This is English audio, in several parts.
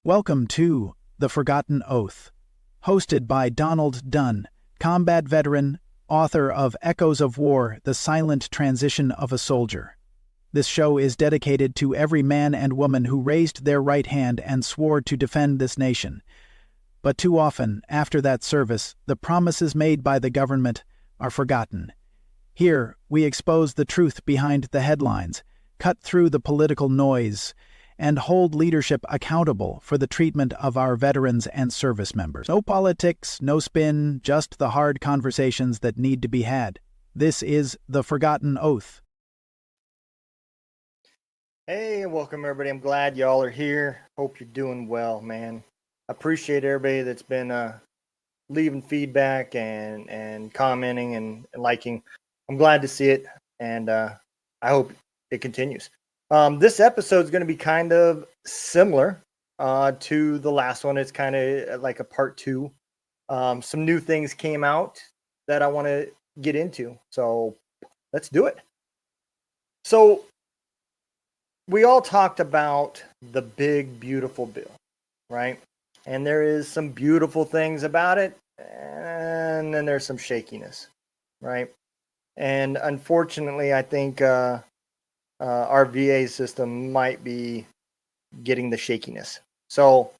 Welcome to The Forgotten Oath, hosted by Donald Dunn, combat veteran, author of Echoes of War, The Silent Transition of a Soldier. This show is dedicated to every man and woman who raised their right hand and swore to defend this nation. But too often, after that service, the promises made by the government are forgotten. Here, we expose the truth behind the headlines, cut through the political noise, and hold leadership accountable for the treatment of our veterans and service members. No politics, no spin, just the hard conversations that need to be had. This is The Forgotten Oath. Hey, welcome everybody. I'm glad y'all are here. Hope you're doing well, man. Appreciate everybody that's been leaving feedback and commenting and liking. I'm glad to see it, and I hope it continues. This episode is going to be kind of similar to the last one. It's kind of like a part two. Some new things came out that I want to get into. So let's do it. So we all talked about the big, beautiful bill, right? And there is some beautiful things about it. And then there's some shakiness, right? And unfortunately, I think our VA system might be getting the shakiness. So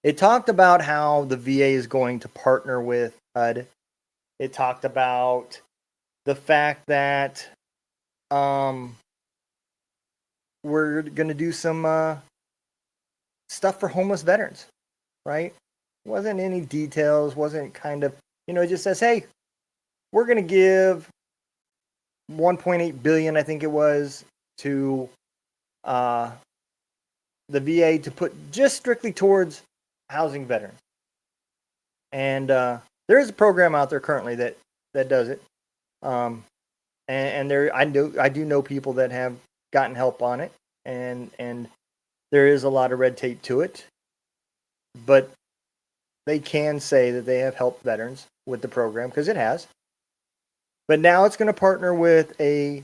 it talked about how the VA is going to partner with HUD. It talked about the fact that we're going to do some stuff for homeless veterans, right? Wasn't any details, wasn't kind of, it just says, hey, we're going to give 1.8 billion, I think it was, to the VA to put just strictly towards housing veterans. And there is a program out there currently that does it. And there, I do know people that have gotten help on it, and there is a lot of red tape to it, but they can say that they have helped veterans with the program because it has. But now it's going to partner with a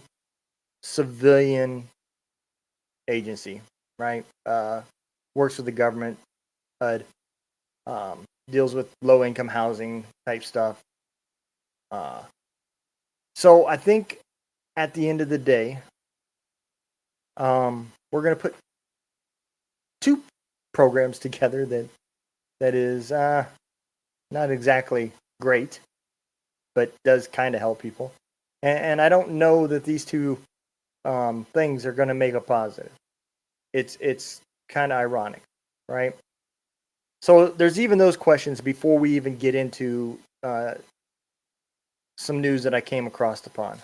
civilian agency, right? Works with the government, HUD, deals with low-income housing type stuff. So I think at the end of the day, we're going to put two programs together that is not exactly great, but does kind of help people. And I don't know that these two things are going to make a positive. It's kind of ironic, right? So there's even those questions before we even get into some news that I came across upon.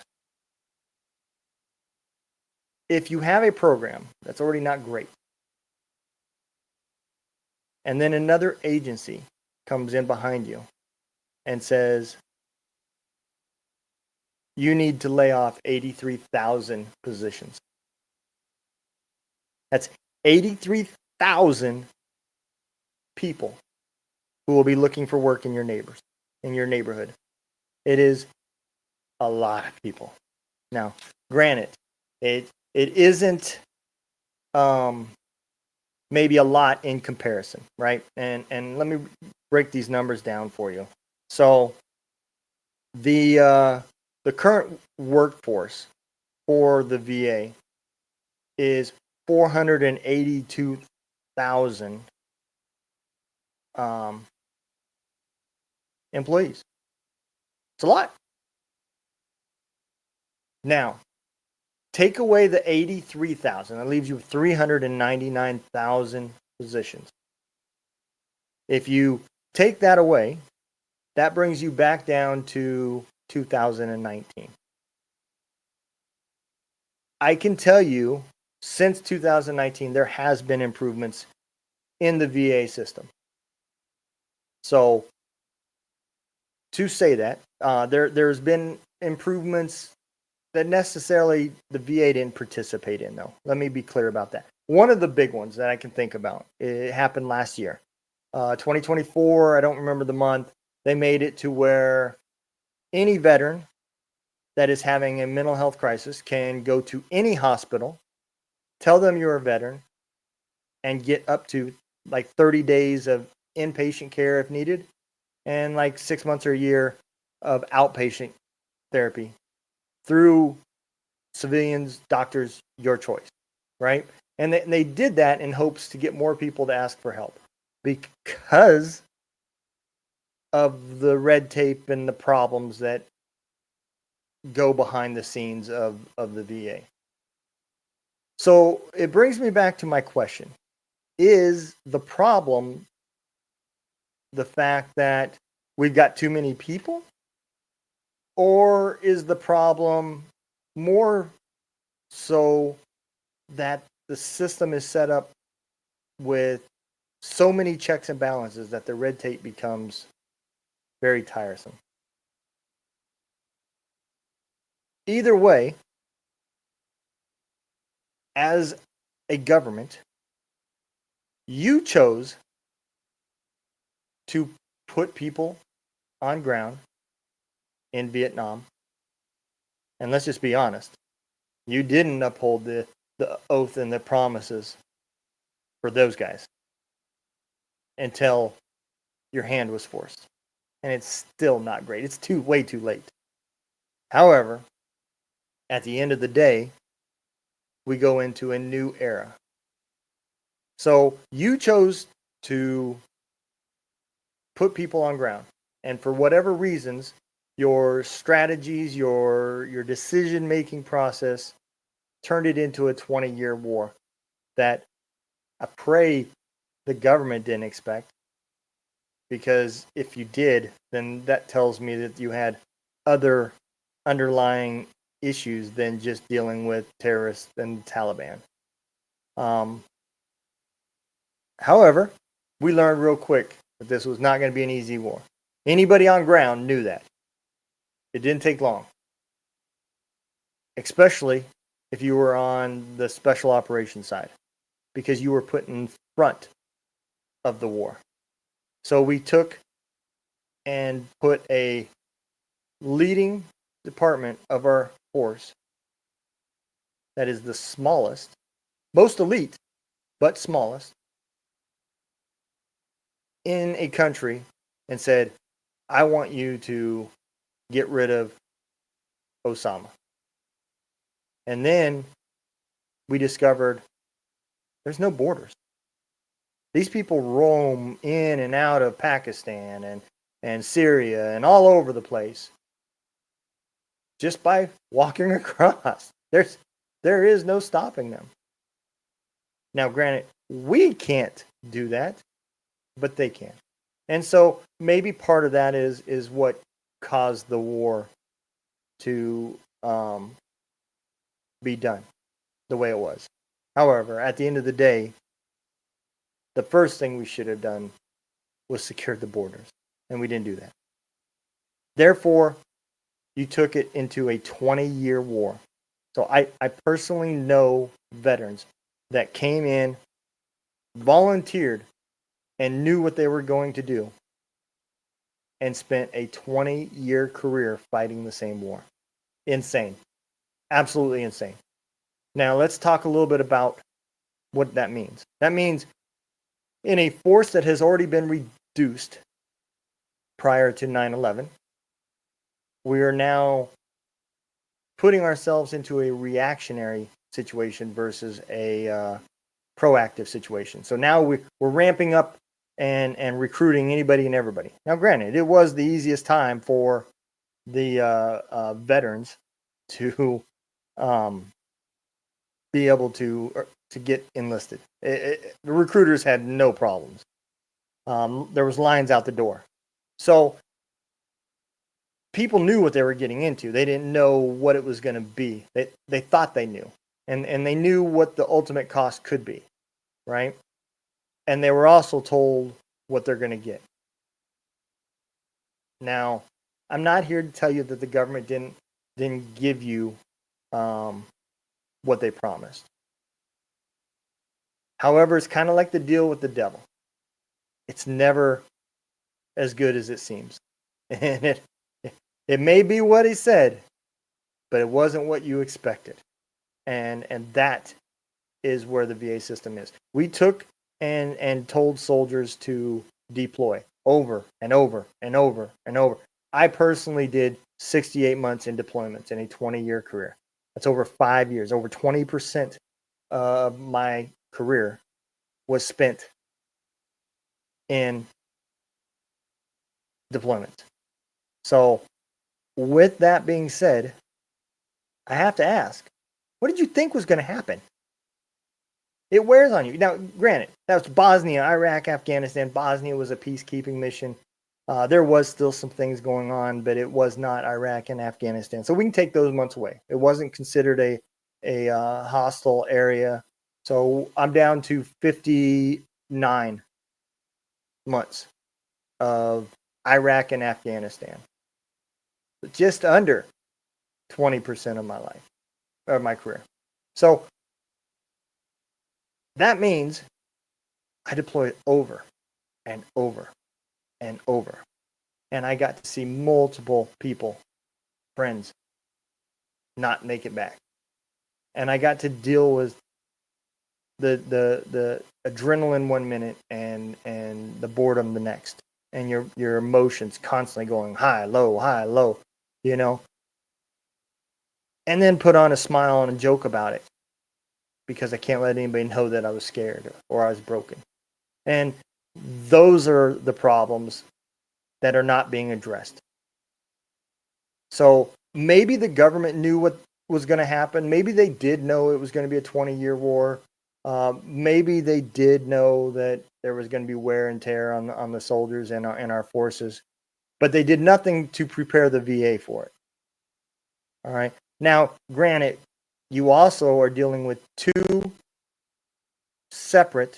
If you have a program that's already not great, and then another agency comes in behind you and says, you need to lay off 83,000 positions. That's 83,000 people who will be looking for work in your neighborhood. It is a lot of people. Now, granted, it isn't maybe a lot in comparison, right? And let me break these numbers down for you. So the current workforce for the VA is 482,000 employees. It's a lot. Now, take away the 83,000. That leaves you with 399,000 positions. If you take that away, that brings you back down to 2019. I can tell you, since 2019, there has been improvements in the VA system. So, to say that, there's been improvements that necessarily the VA didn't participate in, though. Let me be clear about that. One of the big ones that I can think about, it happened last year. 2024, I don't remember the month, they made it to where any veteran that is having a mental health crisis can go to any hospital, tell them you're a veteran, and get up to like 30 days of inpatient care if needed, and like 6 months or a year of outpatient therapy through civilians, doctors, your choice, right? And they did that in hopes to get more people to ask for help because of the red tape and the problems that go behind the scenes of the VA. So it brings me back to my question. Is the problem the fact that we've got too many people? Or is the problem more so that the system is set up with so many checks and balances that the red tape becomes very tiresome? Either way, as a government, you chose to put people on ground in Vietnam. And let's just be honest, you didn't uphold the oath and the promises for those guys until your hand was forced. And it's still not great. It's way too late. However, at the end of the day, we go into a new era. So you chose to put people on ground. And for whatever reasons, your strategies, your decision-making process turned it into a 20-year war that I pray the government didn't expect. Because if you did, then that tells me that you had other underlying issues than just dealing with terrorists and the Taliban. However, we learned real quick that this was not going to be an easy war. Anybody on ground knew that. It didn't take long. Especially if you were on the special operations side, because you were put in front of the war. So we took and put a leading department of our force that is the smallest, most elite, but smallest, in a country and said, I want you to get rid of Osama. And then we discovered there's no borders. These people roam in and out of Pakistan and Syria and all over the place just by walking across. There is no stopping them. Now, granted, we can't do that, but they can. And so maybe part of that is what caused the war to be done the way it was. However, at the end of the day, the first thing we should have done was secure the borders, and we didn't do that. Therefore, you took it into a 20-year war. So I personally know veterans that came in, volunteered, and knew what they were going to do, and spent a 20-year career fighting the same war. Insane. Absolutely insane. Now, let's talk a little bit about what that means. That means in a force that has already been reduced prior to 9/11, we are now putting ourselves into a reactionary situation versus a proactive situation. So now we're ramping up and recruiting anybody and everybody. Now, granted, it was the easiest time for the veterans to be able to get enlisted. The recruiters had no problems. There was lines out the door. So people knew what they were getting into. They didn't know what it was going to be. They thought they knew. And they knew what the ultimate cost could be, right? And they were also told what they're going to get. Now, I'm not here to tell you that the government didn't give you what they promised. However, it's kind of like the deal with the devil. It's never as good as it seems. And it may be what he said, but it wasn't what you expected. And that is where the VA system is. We took and told soldiers to deploy over and over and over and over. I personally did 68 months in deployments in a 20-year career. That's over 5 years. Over 20% of my career was spent in deployment. So, with that being said, I have to ask, what did you think was going to happen? It wears on you. Now, granted, that was Bosnia, Iraq, Afghanistan. Bosnia was a peacekeeping mission. There was still some things going on, but it was not Iraq and Afghanistan. So we can take those months away. It wasn't considered a hostile area. So I'm down to 59 months of Iraq and Afghanistan. Just under 20% of my life, or my career. So that means I deployed over and over and over. And I got to see multiple people, friends, not make it back. And I got to deal with the adrenaline 1 minute and the boredom the next. And your emotions constantly going high, low, you know. And then put on a smile and a joke about it, because I can't let anybody know that I was scared or I was broken. And those are the problems that are not being addressed. So maybe the government knew what was going to happen. Maybe they did know it was going to be a 20-year war. Maybe they did know that there was going to be wear and tear on the soldiers and our forces. But they did nothing to prepare the VA for it. All right. Now, granted, you also are dealing with two separate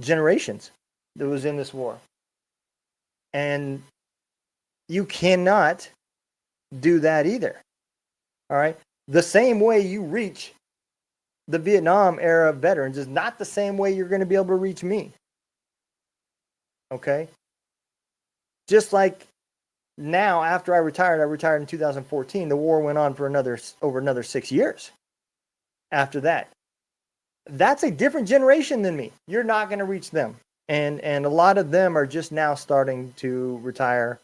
generations that was in this war. And you cannot do that either. All right. The same way you reach the Vietnam era veterans is not the same way you're going to be able to reach me. Okay. Just like now, after I retired in 2014. The war went on for over another 6 years. After that, that's a different generation than me. You're not going to reach them, and a lot of them are just now starting to retire,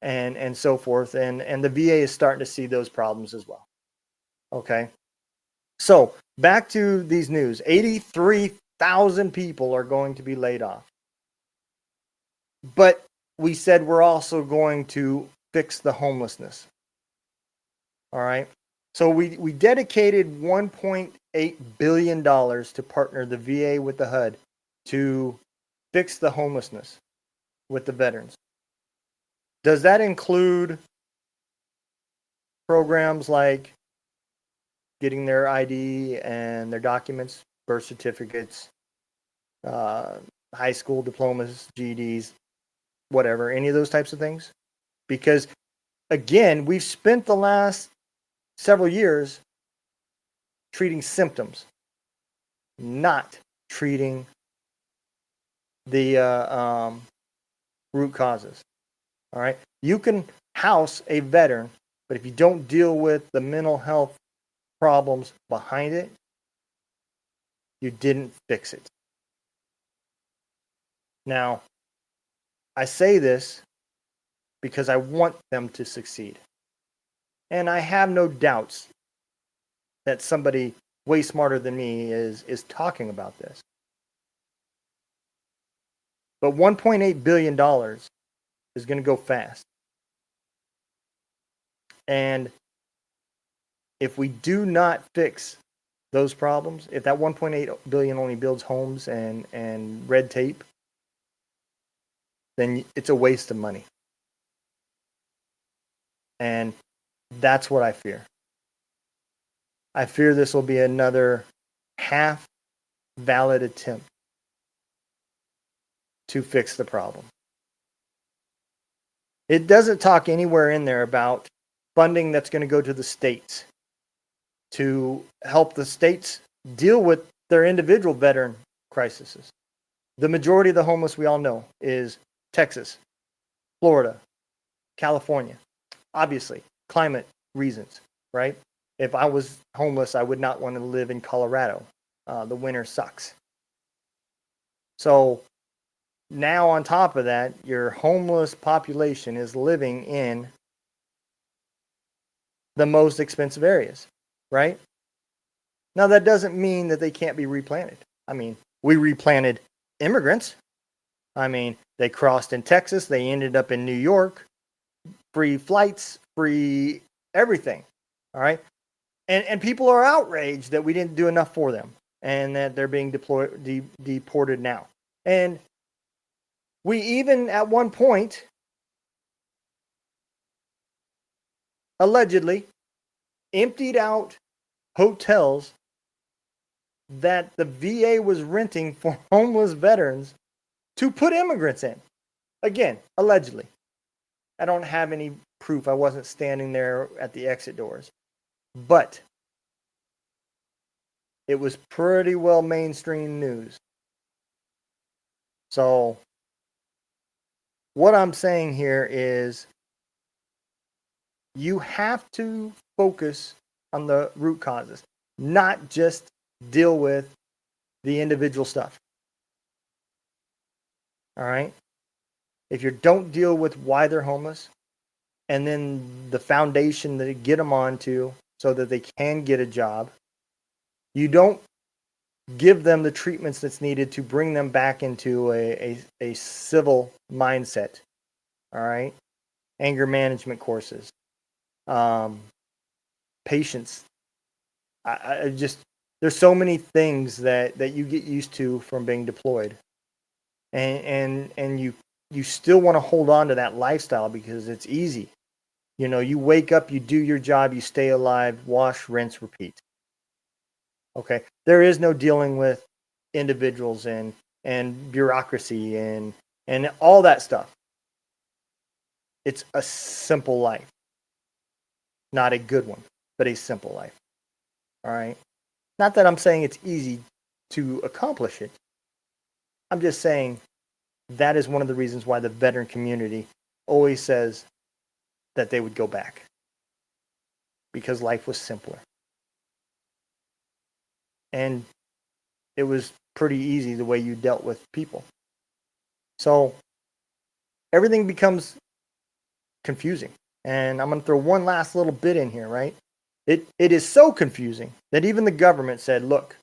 and so forth. And the VA is starting to see those problems as well. Okay, so back to these news: 83,000 people are going to be laid off, but we said we're also going to fix the homelessness. All right. So we dedicated $1.8 billion to partner the VA with the HUD to fix the homelessness with the veterans. Does that include programs like getting their ID and their documents, birth certificates, high school diplomas, GEDs, whatever, any of those types of things? Because, again, we've spent the last several years treating symptoms, not treating the root causes. All right. You can house a veteran, but if you don't deal with the mental health problems behind it, you didn't fix it. Now, I say this because I want them to succeed. And I have no doubts that somebody way smarter than me is talking about this. But $1.8 billion is going to go fast. And if we do not fix those problems, if that 1.8 billion only builds homes and red tape, then it's a waste of money. And that's what I fear. I fear this will be another half-valid attempt to fix the problem. It doesn't talk anywhere in there about funding that's going to go to the states to help the states deal with their individual veteran crises. The majority of the homeless, we all know, is Texas, Florida, California. Obviously, climate reasons, right? If I was homeless, I would not want to live in Colorado. The winter sucks. So now on top of that, your homeless population is living in the most expensive areas, right? Now, that doesn't mean that they can't be replanted. I mean, we replanted immigrants. I mean, they crossed in Texas, they ended up in New York, free flights, free everything. All right. And people are outraged that we didn't do enough for them and that they're being deported now. And we even at one point allegedly emptied out hotels that the VA was renting for homeless veterans to put immigrants in. Again, allegedly. I don't have any proof. I wasn't standing there at the exit doors. But it was pretty well mainstream news. So what I'm saying here is you have to focus on the root causes, not just deal with the individual stuff. All right? If you don't deal with why they're homeless and then the foundation that get them onto so that they can get a job, you don't give them the treatments that's needed to bring them back into a civil mindset. All right? Anger management courses, patience. I just, there's so many things that you get used to from being deployed. And you still want to hold on to that lifestyle because it's easy. You know, you wake up, you do your job, you stay alive, wash, rinse, repeat. Okay. There is no dealing with individuals and bureaucracy and all that stuff. It's a simple life. Not a good one, but a simple life. All right. Not that I'm saying it's easy to accomplish it. I'm just saying that is one of the reasons why the veteran community always says that they would go back. Because life was simpler. And it was pretty easy the way you dealt with people. So everything becomes confusing. And I'm going to throw one last little bit in here, right? It is so confusing that even the government said, look,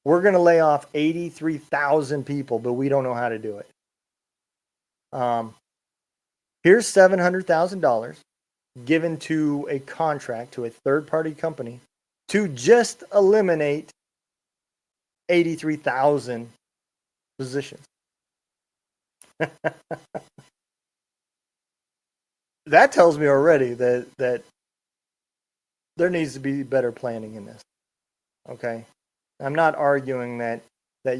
we're going to lay off 83,000 people, but we don't know how to do it. Here's $700,000 given to a contract to a third-party company to just eliminate 83,000 positions. That tells me already that there needs to be better planning in this. Okay? I'm not arguing that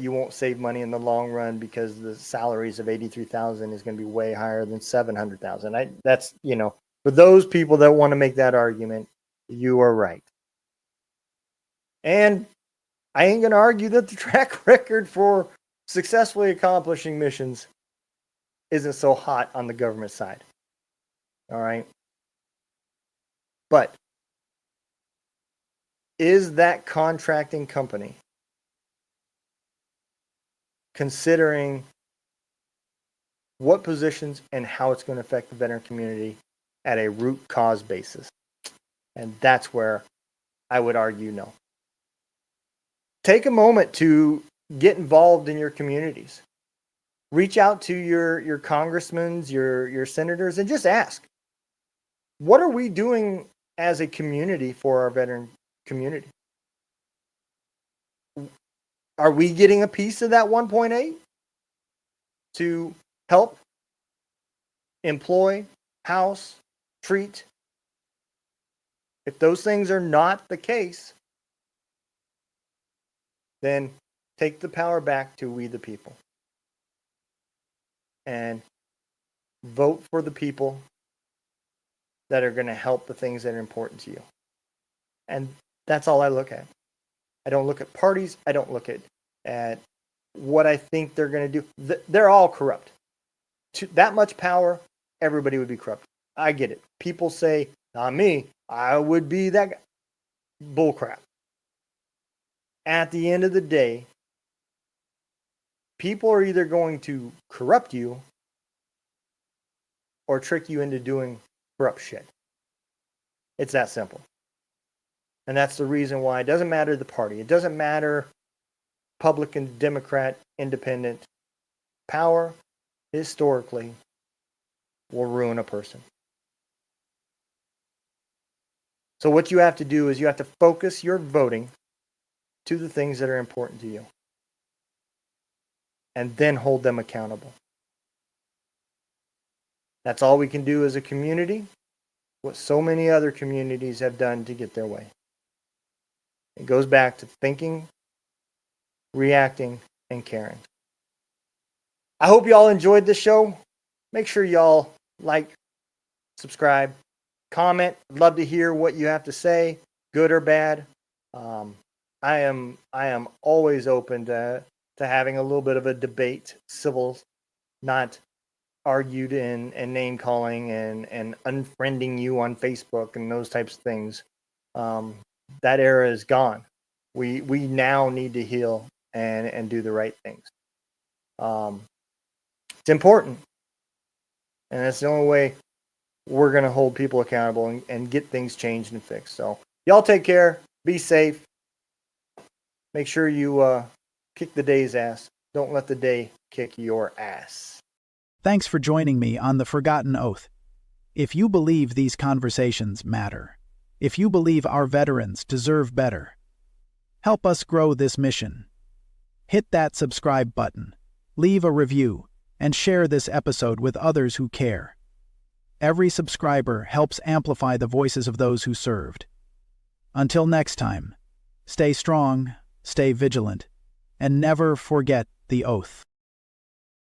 you won't save money in the long run because the salaries of 83,000 is going to be way higher than 700,000. That's, you know, for those people that want to make that argument, you are right. And I ain't going to argue that the track record for successfully accomplishing missions isn't so hot on the government side. All right. But is that contracting company considering what positions and how it's going to affect the veteran community at a root cause basis? And that's where I would argue no. Take a moment to get involved in your communities. Reach out to your congressmen, your senators, and just ask, what are we doing as a community for our veteran community? Are we getting a piece of that 1.8 to help employ, house, treat? If those things are not the case, then take the power back to we the people. And vote for the people that are going to help the things that are important to you. And that's all I look at. I don't look at parties. I don't look at what I think they're going to do. They're all corrupt. To that much power, everybody would be corrupt. I get it. People say, not me, I would be that guy. Bullcrap. At the end of the day, People are either going to corrupt you or trick you into doing corrupt shit. It's that simple. And that's the reason why it doesn't matter the party. It doesn't matter Republican, Democrat, Independent. Power, historically, will ruin a person. So what you have to do is you have to focus your voting to the things that are important to you. And then hold them accountable. That's all we can do as a community, what so many other communities have done to get their way. It goes back to thinking, reacting, and caring. I hope y'all enjoyed this show. Make sure y'all like, subscribe, comment. I'd love to hear what you have to say, good or bad. I am always open to having a little bit of a debate, civil, not argued and name calling and unfriending you on Facebook and those types of things. That era is gone. We now need to heal and do the right things. It's important. And that's the only way we're going to hold people accountable and get things changed and fixed. So y'all take care. Be safe. Make sure you kick the day's ass. Don't let the day kick your ass. Thanks for joining me on The Forgotten Oath. If you believe these conversations matter, if you believe our veterans deserve better, help us grow this mission. Hit that subscribe button, leave a review, and share this episode with others who care. Every subscriber helps amplify the voices of those who served. Until next time, stay strong, stay vigilant, and never forget the oath.